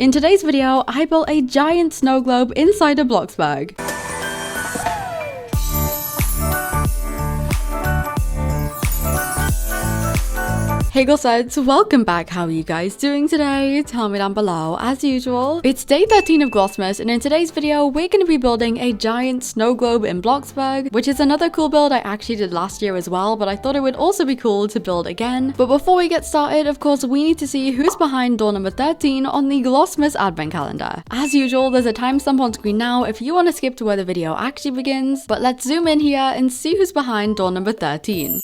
In today's video, I built a giant snow globe inside a Bloxburg. Hey glossettes, welcome back. How are you guys doing today? Tell me down below. As usual, it's day 13 of Glossmas, and in today's video, we're going to be building a giant snow globe in Bloxburg, which is another cool build I actually did last year as well, but I thought it would also be cool to build again. But before we get started, of course, we need to see who's behind door number 13 on the Glossmas advent calendar. As usual, there's a timestamp on screen now if you want to skip to where the video actually begins, but let's zoom in here and see who's behind door number 13.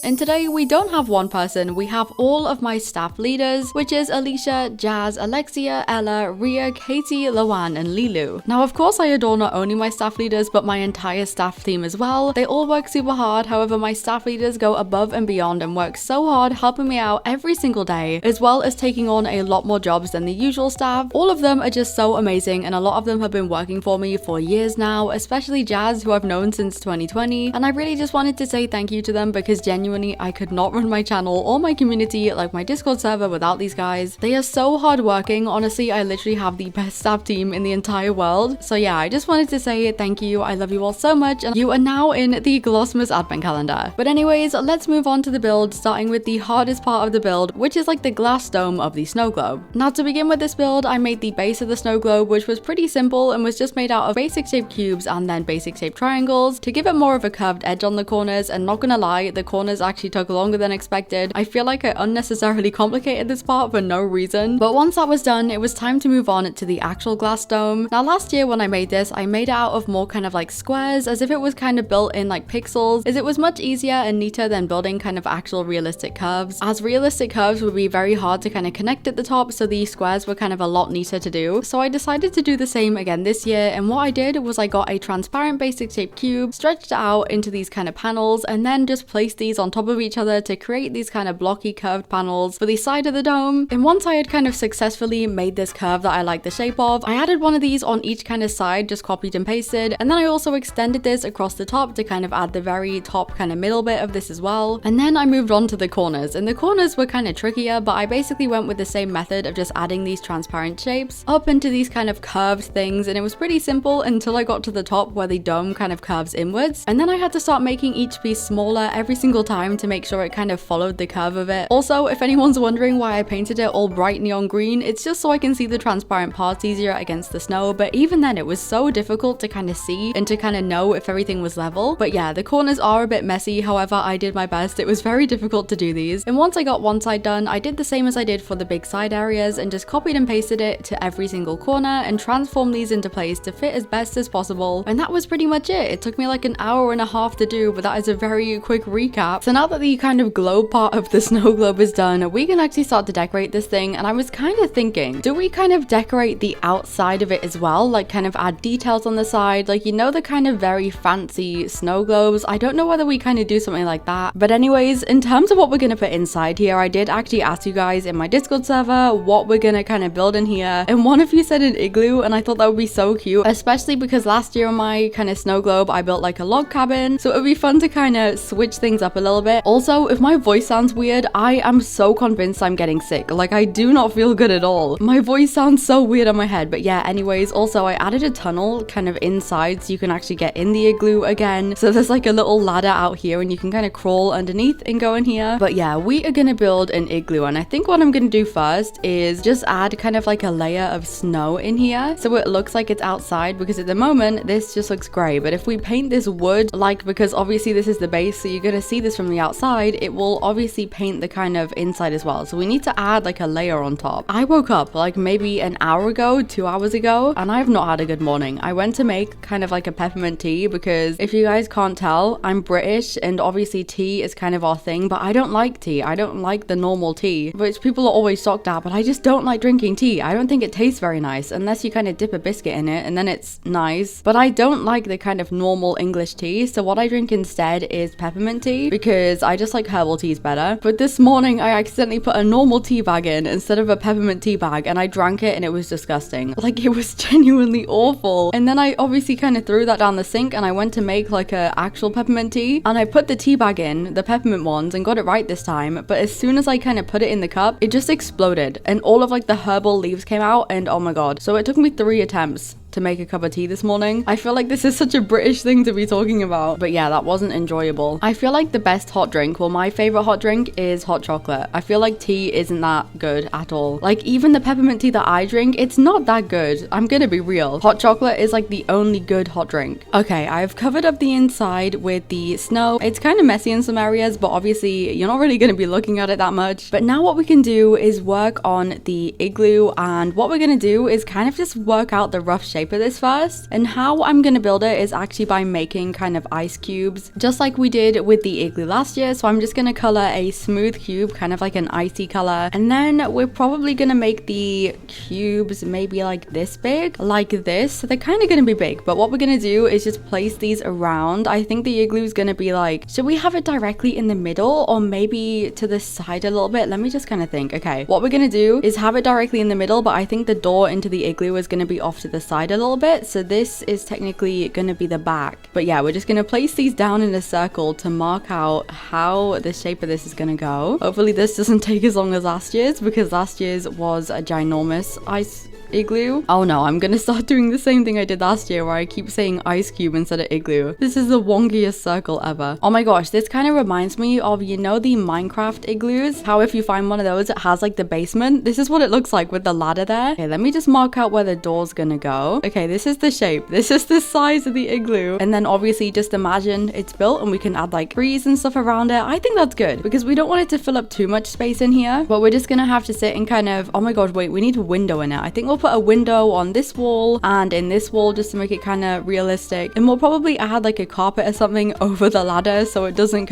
And today we don't have one person, we have all of my staff leaders, which is Alicia, Jazz, Alexia, Ella, Ria, Katie, Lawan, and Lilu. Now of course I adore not only my staff leaders but my entire staff team as well. They all work super hard, however my staff leaders go above and beyond and work so hard helping me out every single day, as well as taking on a lot more jobs than the usual staff. All of them are just so amazing and a lot of them have been working for me for years now, especially Jazz, who I've known since 2020, and I really just wanted to say thank you to them because genuinely I could not run my channel or my community like my Discord server without these guys. They are so hardworking. Honestly, I literally have the best staff team in the entire world. So yeah, I just wanted to say thank you. I love you all so much, and you are now in the Glossmas advent calendar. But anyways, let's move on to the build, starting with the hardest part of the build, which is like the glass dome of the snow globe. Now to begin with this build, I made the base of the snow globe, which was pretty simple and was just made out of basic shaped cubes and then basic shaped triangles to give it more of a curved edge on the corners. And not gonna lie, the corners actually took longer than expected. I feel like I unnecessarily complicated this part for no reason. But once that was done, it was time to move on to the actual glass dome. Now last year when I made this, I made it out of more kind of like squares, as if it was kind of built in like pixels, as it was much easier and neater than building kind of actual realistic curves, as realistic curves would be very hard to kind of connect at the top, so the squares were kind of a lot neater to do. So I decided to do the same again this year, and what I did was I got a transparent basic shaped cube, stretched it out into these kind of panels, and then just placed these on top of each other to create these kind of blocky curved panels for the side of the dome. And once I had kind of successfully made this curve that I like the shape of, I added one of these on each kind of side, just copied and pasted, and then I also extended this across the top to kind of add the very top kind of middle bit of this as well. And then I moved on to the corners, and the corners were kind of trickier, but I basically went with the same method of just adding these transparent shapes up into these kind of curved things, and it was pretty simple until I got to the top where the dome kind of curves inwards, and then I had to start making each piece smaller every single time to make sure it kind of followed the curve of it. Also, if anyone's wondering why I painted it all bright neon green, it's just so I can see the transparent parts easier against the snow, but even then it was so difficult to kind of see and to kind of know if everything was level. But yeah, the corners are a bit messy, however I did my best. It was very difficult to do these, and once I got one side done, I did the same as I did for the big side areas and just copied and pasted it to every single corner and transformed these into place to fit as best as possible, and that was pretty much it. It took me like an hour and a half to do, but that is a very quick recap. So now that the kind of globe part of the snow globe is done, we can actually start to decorate this thing, and I was kind of thinking, do we kind of decorate the outside of it as well, like kind of add details on the side, like, you know, the kind of very fancy snow globes? I don't know whether we kind of do something like that. But anyways, in terms of what we're gonna put inside here, I did actually ask you guys in my Discord server what we're gonna kind of build in here, and one of you said an igloo, and I thought that would be so cute, especially because last year on my kind of snow globe I built like a log cabin, so it would be fun to kind of switch things up a little bit. Also, if my voice sounds weird, I am so convinced I'm getting sick. Like, I do not feel good at all. My voice sounds so weird on my head. But yeah, anyways, also I added a tunnel kind of inside so you can actually get in the igloo again. So there's like a little ladder out here and you can kind of crawl underneath and go in here. But yeah, we are gonna build an igloo, and I think what I'm gonna do first is just add kind of like a layer of snow in here so it looks like it's outside, because at the moment this just looks gray. But if we paint this wood, like, because obviously this is the base, so you're gonna see this from the outside, it will obviously paint the kind of inside as well. So we need to add like a layer on top. I woke up like maybe an hour ago, 2 hours ago, and I have not had a good morning. I went to make kind of like a peppermint tea because if you guys can't tell, I'm British and obviously tea is kind of our thing, but I don't like tea. I don't like the normal tea, which people are always shocked at, but I just don't like drinking tea. I don't think it tastes very nice unless you kind of dip a biscuit in it and then it's nice, but I don't like the kind of normal English tea. So what I drink instead is peppermint tea, because because I just like herbal teas better. But this morning I accidentally put a normal tea bag in instead of a peppermint tea bag, and I drank it and it was disgusting. Like, it was genuinely awful. And then I obviously kind of threw that down the sink, and I went to make like a actual peppermint tea, and I put the tea bag in, the peppermint ones, and got it right this time. But as soon as I kind of put it in the cup, it just exploded and all of like the herbal leaves came out, and oh my god. So it took me 3 attempts to make a cup of tea this morning. I feel like this is such a British thing to be talking about, but yeah, that wasn't enjoyable. I feel like the best hot drink, well, my favorite hot drink is hot chocolate. I feel like tea isn't that good at all. Like, even the peppermint tea that I drink, it's not that good. I'm gonna be real. Hot chocolate is like the only good hot drink. Okay, I've covered up the inside with the snow. It's kind of messy in some areas, but obviously you're not really gonna be looking at it that much. But now what we can do is work on the igloo, and what we're gonna do is kind of just work out the rough shape of this first. And how I'm gonna build it is actually by making kind of ice cubes, just like we did with the igloo last year. So I'm just gonna color a smooth cube, kind of like an icy color, and then we're probably gonna make the cubes maybe like this big, like this. So they're kind of gonna be big, but what we're gonna do is just place these around. I think the igloo is gonna be like, should we have it directly in the middle or maybe to the side a little bit? Let me just kind of think. Okay, what we're gonna do is have it directly in the middle, but I think the door into the igloo is gonna be off to the side a little bit. So this is technically gonna be the back. But yeah, we're just gonna place these down in a circle to mark out how the shape of this is gonna go. Hopefully this doesn't take as long as last year's, because last year's was a ginormous ice igloo. Oh no, I'm gonna start doing the same thing I did last year where I keep saying ice cube instead of igloo. This is the wonkiest circle ever. Oh my gosh, this kind of reminds me of, you know, the Minecraft igloos? How if you find one of those, it has like the basement. This is what it looks like with the ladder there. Okay, let me just mark out where the door's gonna go. Okay, this is the shape. This is the size of the igloo. And then obviously just imagine it's built and we can add like trees and stuff around it. I think that's good because we don't want it to fill up too much space in here, but we're just gonna have to sit and kind of, oh my god, wait, we need a window in it. I think we'll put a window on this wall and in this wall just to make it kind of realistic, and we'll probably add like a carpet or something over the ladder so it doesn't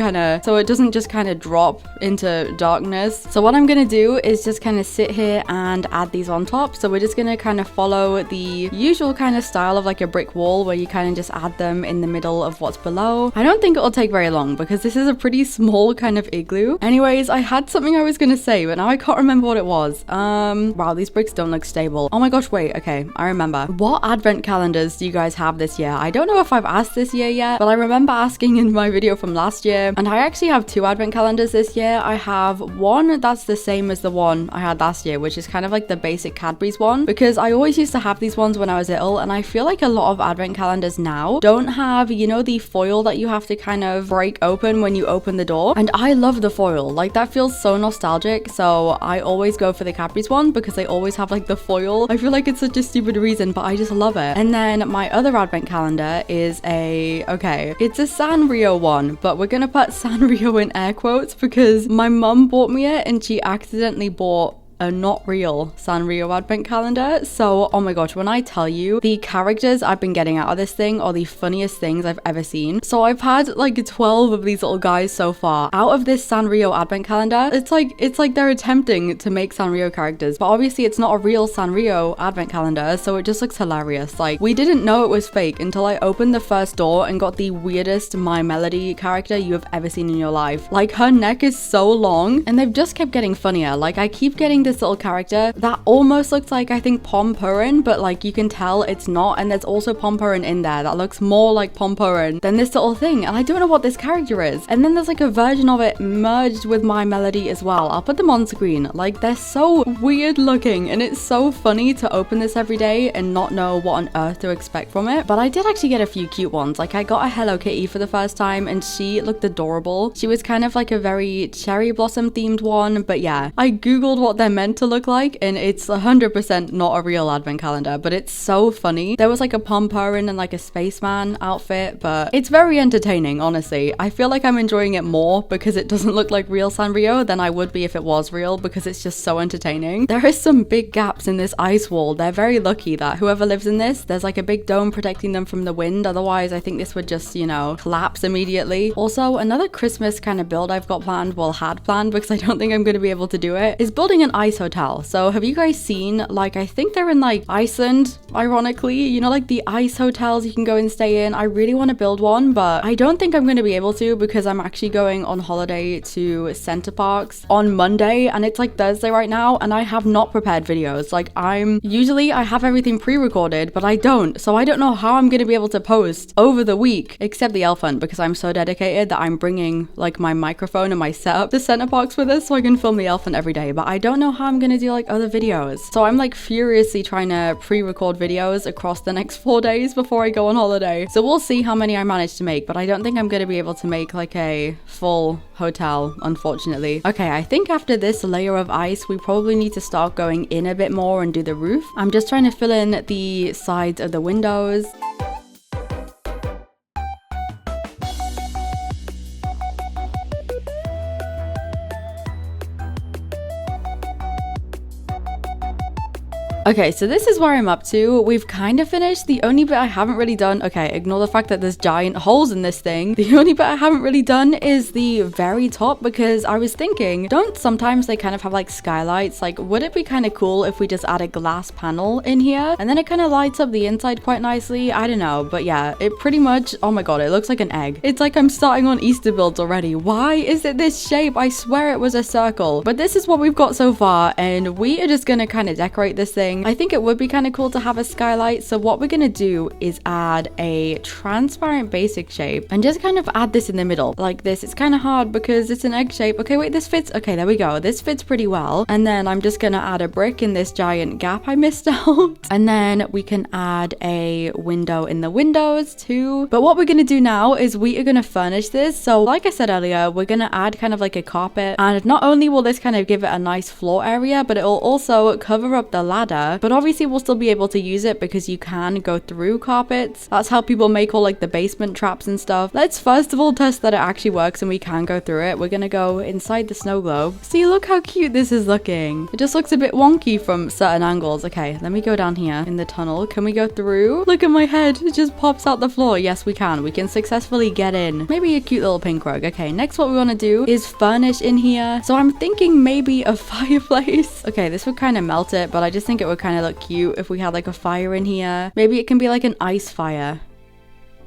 just kind of drop into darkness. So what I'm gonna do is just kind of sit here and add these on top. So we're just gonna kind of follow the usual kind of style of like a brick wall where you kind of just add them in the middle of what's below. I don't think it'll take very long because this is a pretty small kind of igloo. Anyways, I had something I was gonna say, but now I can't remember what it was. Wow, these bricks don't look stable. Oh my gosh, wait, okay, I remember. What advent calendars do you guys have this year? I don't know if I've asked this year yet, but I remember asking in my video from last year, and I actually have 2 advent calendars this year. I have one that's the same as the one I had last year, which is kind of like the basic Cadbury's one, because I always used to have these ones when I was little, and I feel like a lot of advent calendars now don't have, you know, the foil that you have to kind of break open when you open the door, and I love the foil. Like, that feels so nostalgic, so I always go for the Cadbury's one because they always have like the foil. I feel like it's such a stupid reason, but I just love it. And then my other advent calendar is it's a Sanrio one, but we're gonna put Sanrio in air quotes because my mum bought me it and she accidentally bought a not real Sanrio advent calendar. So oh my gosh, when I tell you the characters I've been getting out of this thing are the funniest things I've ever seen. So I've had like 12 of these little guys so far out of this Sanrio advent calendar. It's like they're attempting to make Sanrio characters, but obviously it's not a real Sanrio advent calendar, so it just looks hilarious. Like, we didn't know it was fake until I opened the first door and got the weirdest My Melody character you have ever seen in your life. Like, her neck is so long and they've just kept getting funnier. Like, I keep getting this little character that almost looks like, I think, Pompurin, but like you can tell it's not, and there's also Pompurin in there that looks more like Pompurin than this little thing, and I don't know what this character is. And then there's like a version of it merged with My Melody as well. I'll put them on screen. Like, they're so weird looking, and it's so funny to open this every day and not know what on earth to expect from it. But I did actually get a few cute ones. Like, I got a Hello Kitty for the first time and she looked adorable. She was kind of like a very cherry blossom themed one, but yeah, I googled what they're meant to look like and it's 100% not a real advent calendar, but it's so funny. There was like a Pompurin and like a spaceman outfit, but it's very entertaining, honestly. I feel like I'm enjoying it more because it doesn't look like real Sanrio than I would be if it was real, because it's just so entertaining. There is some big gaps in this ice wall. They're very lucky that whoever lives in this, there's like a big dome protecting them from the wind. Otherwise, I think this would just, you know, collapse immediately. Also, another Christmas kind of build I've got planned, well, had planned, because I don't think I'm going to be able to do it, is building an ice ice hotel. So have you guys seen, like, I think they're in like Iceland, ironically, you know, like the ice hotels you can go and stay in. I really want to build one, but I don't think I'm going to be able to because I'm actually going on holiday to Center Parks on Monday, and it's like Thursday right now, and I have not prepared videos. Like, usually I have everything pre-recorded, but I don't. So I don't know how I'm going to be able to post over the week, except the elf hunt, because I'm so dedicated that I'm bringing like my microphone and my setup to Center Parks with us so I can film the elf hunt every day. But I don't know how I'm going to do like other videos. So I'm like furiously trying to pre-record videos across the next 4 days before I go on holiday. So we'll see how many I manage to make, but I don't think I'm going to be able to make like a full hotel, unfortunately. Okay, I think after this layer of ice, we probably need to start going in a bit more and do the roof. I'm just trying to fill in the sides of the windows. Okay, so this is where I'm up to. We've kind of finished. The only bit I haven't really done, okay, ignore the fact that there's giant holes in this thing. The only bit I haven't really done is the very top, because I was thinking, don't sometimes they kind of have like skylights? Like, would it be kind of cool if we just add a glass panel in here and then it kind of lights up the inside quite nicely? I don't know, but yeah, it pretty much, oh my god, it looks like an egg. It's like I'm starting on Easter builds already. Why is it this shape? I swear it was a circle, but this is what we've got so far, and we are just gonna kind of decorate this thing. I think it would be kind of cool to have a skylight. So what we're going to do is add a transparent basic shape and just kind of add this in the middle like this. It's kind of hard because it's an egg shape. Okay, wait, this fits. Okay, there we go. This fits pretty well. And then I'm just going to add a brick in this giant gap I missed out. And then we can add a window in the windows too. But what we're going to do now is we are going to furnish this. So like I said earlier, we're going to add kind of like a carpet. And not only will this kind of give it a nice floor area, but it will also cover up the ladder. But obviously we'll still be able to use it because you can go through carpets. That's how people make all like the basement traps and stuff. Let's first of all test that it actually works and we can go through it. We're gonna go inside the snow globe. See, look how cute this is looking. It just looks a bit wonky from certain angles. Okay, let me go down here in the tunnel. Can we go through? Look at my head. It just pops out the floor. Yes, we can. We can successfully get in. Maybe a cute little pink rug. Okay, next what we want to do is furnish in here. So I'm thinking maybe a fireplace. Okay, this would kind of melt it, but I just think it would kind of look cute if we had like a fire in here. Maybe it can be like an ice fire,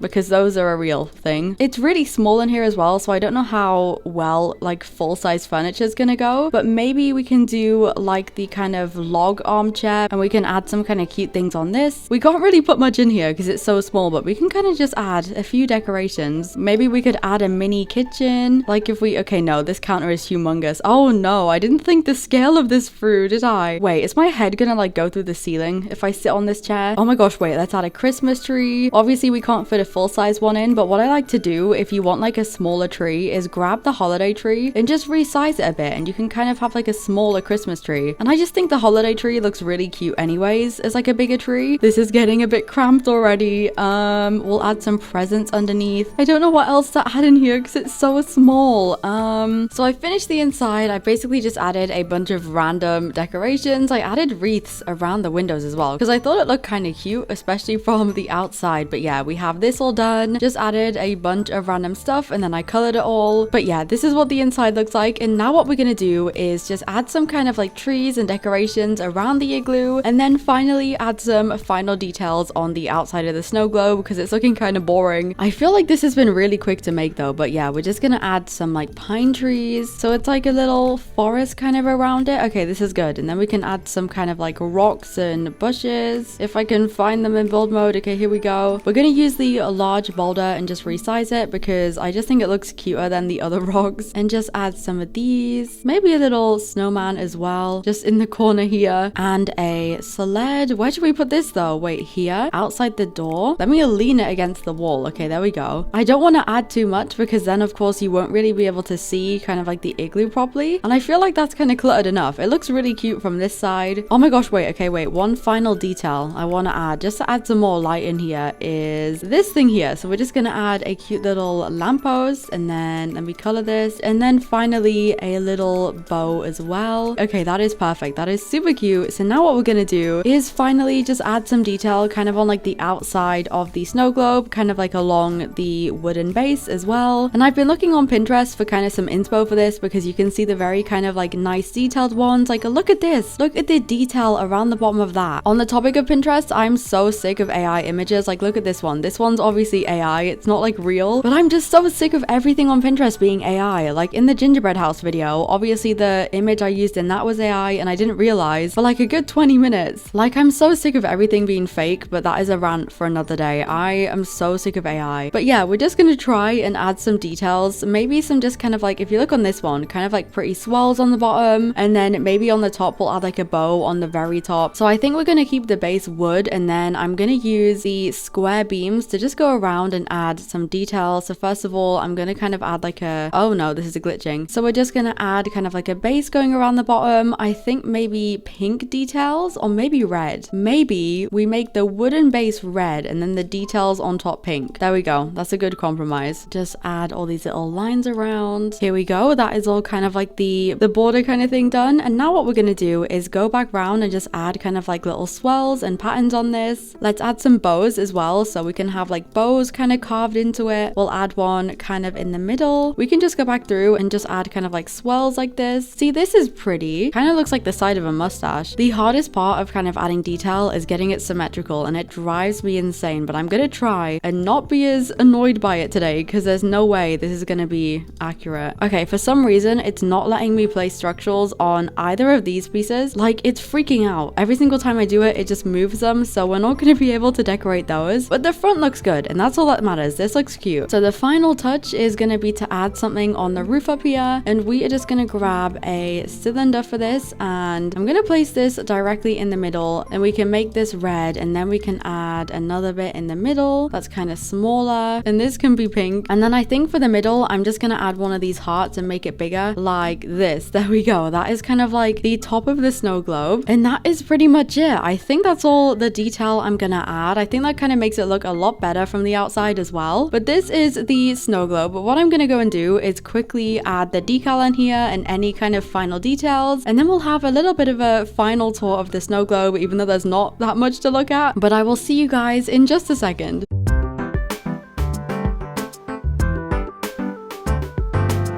because those are a real thing. It's really small in here as well, so I don't know how well like full-size furniture is gonna go, but maybe we can do like the kind of log armchair and we can add some kind of cute things on this. We can't really put much in here because it's so small, but we can kind of just add a few decorations. Maybe we could add a mini kitchen. Like if we, okay, no, this counter is humongous. Oh no, I didn't think the scale of this through, did I? Wait, is my head gonna like go through the ceiling if I sit on this chair? Oh my gosh, wait, let's add a Christmas tree. Obviously we can't fit a full-size one in, but what I like to do if you want like a smaller tree is grab the holiday tree and just resize it a bit, and you can kind of have like a smaller Christmas tree. And I just think the holiday tree looks really cute anyways as like a bigger tree. This is getting a bit cramped already. We'll add some presents underneath. I don't know what else to add in here because it's so small. So I finished the inside. I basically just added a bunch of random decorations. I added wreaths around the windows as well because I thought it looked kind of cute, especially from the outside. But yeah, we have this all done. Just added a bunch of random stuff and then I colored it all. But yeah, this is what the inside looks like. And now what we're gonna do is just add some kind of like trees and decorations around the igloo, and then finally add some final details on the outside of the snow globe because it's looking kind of boring. I feel like this has been really quick to make though, but yeah, we're just gonna add some like pine trees so it's like a little forest kind of around it. Okay, this is good. And then we can add some kind of like rocks and bushes if I can find them in build mode. Okay, here we go. We're gonna use the large boulder and just resize it because I just think it looks cuter than the other rocks, and just add some of these, maybe a little snowman as well just in the corner here, and a sled. Where should we put this though? Wait, here outside the door. Let me lean it against the wall. Okay, there we go. I don't want to add too much because then of course you won't really be able to see kind of like the igloo properly, and I feel like that's kind of cluttered enough. It looks really cute from this side. Oh my gosh, wait, okay, wait, one final detail I want to add just to add some more light in here is this thing here. So we're just gonna add a cute little lamppost, and then let me color this, and then finally a little bow as well. Okay, that is perfect. That is super cute. So now what we're gonna do is finally just add some detail kind of on like the outside of the snow globe, kind of like along the wooden base as well. And I've been looking on Pinterest for kind of some inspo for this, because you can see the very kind of like nice detailed ones. Like, look at this, look at the detail around the bottom of that. On the topic of Pinterest, I'm so sick of AI images. Like, look at this one. This one's obviously AI, it's not like real, but I'm just so sick of everything on Pinterest being AI. Like in the gingerbread house video, obviously the image I used in that was AI, and I didn't realize for like a good 20 minutes. Like, I'm so sick of everything being fake, but that is a rant for another day. I am so sick of AI. But yeah, we're just gonna try and add some details, maybe some just kind of like, if you look on this one, kind of like pretty swirls on the bottom, and then maybe on the top we'll add like a bow on the very top. So I think we're gonna keep the base wood, and then I'm gonna use the square beams to just go around and add some details. So first of all, I'm gonna kind of add like a, oh no, this is a glitching. So we're just gonna add kind of like a base going around the bottom. I think maybe pink details, or maybe red. Maybe we make the wooden base red and then the details on top pink. There we go. That's a good compromise. Just add all these little lines around. Here we go. That is all kind of like the border kind of thing done. And now what we're gonna do is go back round and just add kind of like little swirls and patterns on this. Let's add some bows as well, so we can have like bows kind of carved into it. We'll add one kind of in the middle. We can just go back through and just add kind of like swirls like this. See, this is pretty. Kind of looks like the side of a mustache. The hardest part of kind of adding detail is getting it symmetrical, and it drives me insane, but I'm gonna try and not be as annoyed by it today, because there's no way this is gonna be accurate. Okay, for some reason it's not letting me place structurals on either of these pieces. Like, it's freaking out. Every single time I do it, it just moves them, so we're not gonna be able to decorate those. But the front looks good, and that's all that matters. This looks cute. So the final touch is gonna be to add something on the roof up here, and we are just gonna grab a cylinder for this, and I'm gonna place this directly in the middle, and we can make this red, and then we can add another bit in the middle that's kind of smaller, and this can be pink. And then I think for the middle, I'm just gonna add one of these hearts and make it bigger like this. There we go. That is kind of like the top of the snow globe, and that is pretty much it. I think that's all the detail I'm gonna add. I think that kind of makes it look a lot better from the outside as well. But this is the snow globe. But what I'm gonna go and do is quickly add the decal in here and any kind of final details, and then we'll have a little bit of a final tour of the snow globe, even though there's not that much to look at. But I will see you guys in just a second.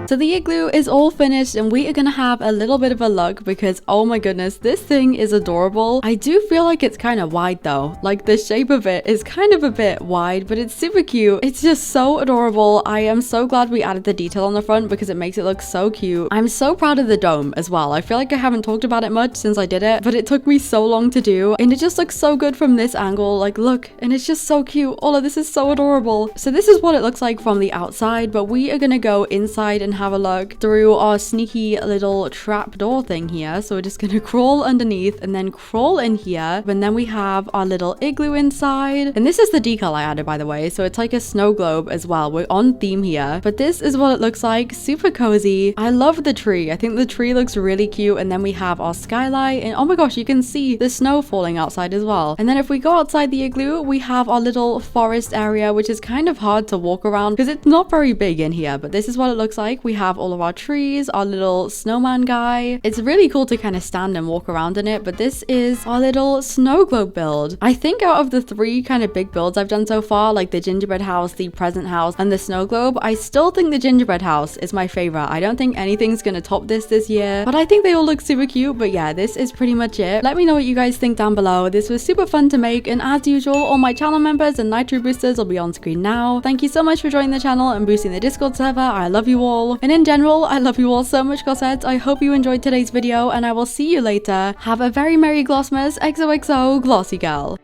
So the igloo is all finished, and we are gonna have a little bit of a look, because oh my goodness, this thing is adorable. I do feel like it's kind of wide though. Like, the shape of it is kind of a bit wide, but it's super cute. It's just so adorable. I am so glad we added the detail on the front, because it makes it look so cute. I'm so proud of the dome as well. I feel like I haven't talked about it much since I did it, but it took me so long to do, and it just looks so good from this angle. Like, look, and it's just so cute. All of this is so adorable. So this is what it looks like from the outside, but we are gonna go inside and have a look through our sneaky little trapdoor thing here. So we're just gonna crawl underneath and then crawl in here, and then we have our little igloo inside. And this is the decal I added, by the way, so it's like a snow globe as well. We're on theme here, but this is what it looks like. Super cozy. I love the tree. I think the tree looks really cute. And then we have our skylight, and oh my gosh, you can see the snow falling outside as well. And then if we go outside the igloo, we have our little forest area, which is kind of hard to walk around because it's not very big in here, but this is what it looks like. We have all of our trees, our little snowman guy. It's really cool to kind of stand and walk around in it, but this is our little snow globe build. I think out of the three kind of big builds I've done so far, like the gingerbread house, the present house, and the snow globe, I still think the gingerbread house is my favorite. I don't think anything's gonna top this year, but I think they all look super cute. But yeah, this is pretty much it. Let me know what you guys think down below. This was super fun to make, and as usual, all my channel members and Nitro boosters will be on screen now. Thank you so much for joining the channel and boosting the Discord server. I love you all, and in general, I love you all so much, glossettes. I hope you enjoyed today's video, and I will see you later. Have a very merry Glossmas. XOXO, Glossy Girl.